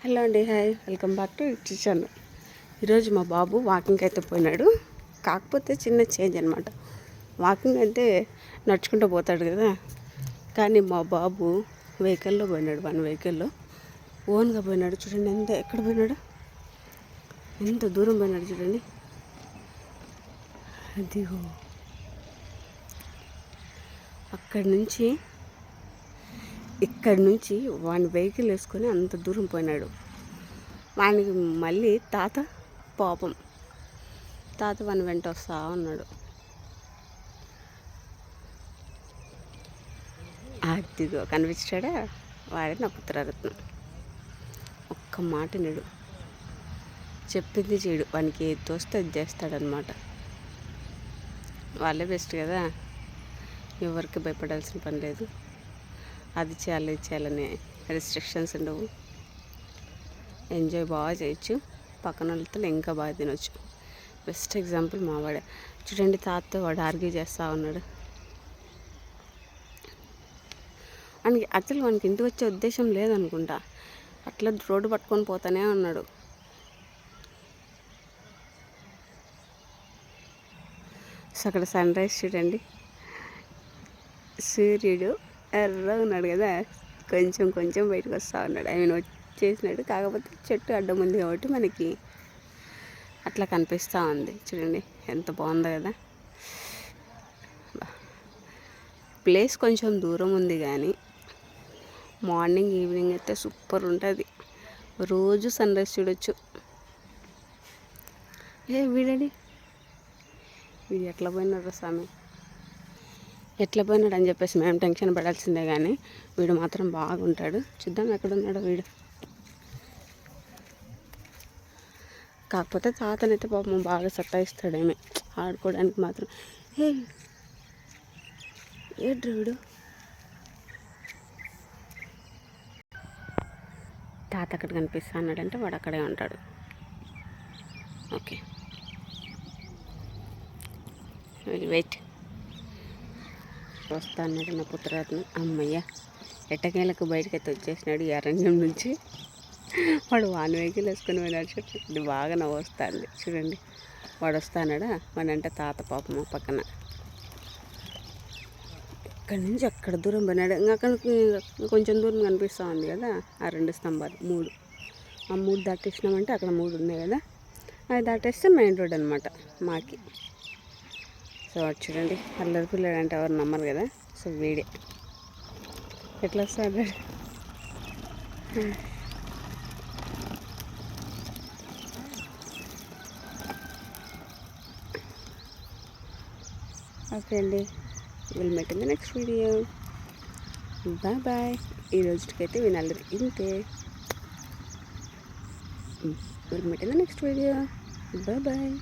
Hello అండి, hi, welcome back to kitchen. ఈరోజు మా బాబు వాకింగ్కి అయితే పోయినాడు. కాకపోతే చిన్న చేంజ్ అనమాట. వాకింగ్ అంటే నడుచుకుంటూ పోతాడు కదా, కానీ మా బాబు వెహికల్లో పోయినాడు. వన్ వెహికల్లో ఓన్గా పోయినాడు. చూడండి ఎక్కడ పోయినాడు, ఎంత దూరం పోయినాడు చూడండి. అదిగో ఇక్కడి నుంచి వాని వెహికల్ వేసుకొని అంత దూరం పోయినాడు. వానికి మళ్ళీ తాత వాని వెంట వస్తూ ఉన్నాడు. అదిగో కనిపించాడా, వాడే నా పుత్రరత్నం. ఒక్క మాట నేడు చెప్పింది చేయడు. వానికి ఏది తోస్తే అది చేస్తాడనమాట. వాళ్ళే బెస్ట్ కదా, ఎవరికి భయపడాల్సిన పని లేదు. అది చేయాలి ఇది చేయాలనే రెస్ట్రిక్షన్స్ ఉండవు. ఎంజాయ్ బాగా చేయొచ్చు. పక్కన వాళ్ళతో ఇంకా బాగా తినొచ్చు. బెస్ట్ ఎగ్జాంపుల్ మావాడే. చూడండి, తాతతో వాడు ఆర్గ్యూ చేస్తూ ఉన్నాడు. వానికి ఇంటికి వచ్చే ఉద్దేశం లేదనుకుంటా. అట్లా రోడ్డు పట్టుకొని పోతానే ఉన్నాడు. సో అక్కడ సన్ రైజ్ చూడండి. సూర్యుడు ఎర్రగా ఉన్నాడు కదా, కొంచెం బయటకు వస్తూ ఉన్నాడు. వచ్చేసినాడు. కాకపోతే చెట్టు అడ్డం ఉంది కాబట్టి మనకి అట్లా కనిపిస్తూ ఉంది. చూడండి ఎంత బాగుందో కదా. ప్లేస్ కొంచెం దూరం ఉంది కానీ మార్నింగ్ ఈవినింగ్ అయితే సూపర్ ఉంటుంది. రోజు సన్ రైజ్ చూడొచ్చు. వీడు ఎట్లా పోయినాడు స్వామి, ఎట్లా పోయినాడు అని చెప్పేసి మేము టెన్షన్ పడాల్సిందే, కానీ వీడు మాత్రం బాగుంటాడు. చూద్దాం ఎక్కడున్నాడో వీడు. కాకపోతే తాతనైతే పాపం బాగా సతాయిస్తాడేమే ఆడుకోవడానికి మాత్రం. ఏడ్రు వీడు. తాత అక్కడ కనిపిస్తా అన్నాడంటే వాడు అక్కడే ఉంటాడు. Okay, wait. వస్తా అన్నాడు నా పుత్రరత్నం. అమ్మయ్య, ఎట్టకేలకు బయటకి అయితే వచ్చేసినాడు ఈ అరణ్యం నుంచి. వాడు వాని వెహికల్ వేసుకొని పోయినాడు. ఇది బాగా నవ్వొస్తుంది చూడండి. వాడు వస్తానాడా, వాడంటే తాత పాపము పక్కన. ఇక్కడి నుంచి అక్కడ దూరం పోయినాడు. ఇంకా అక్కడికి కొంచెం దూరం కనిపిస్తూ ఉంది కదా ఆ రెండు స్తంభాలు, ఆ మూడు దాటేసినామంటే అక్కడ 3 ఉన్నాయి కదా, అది దాటేస్తే మెయిన్ రోడ్ అనమాట మాకి. సో చూడండి, అల్లరి పిల్లడు అంటే ఎవరు నమ్మరు కదా. సో వీడే ఎట్లా వస్తాడు. ఓకే అండి, will meet in the next video. Bye. ఈ రోజుకైతే వినాలి ఇంతే. Will meet in the next video. Bye.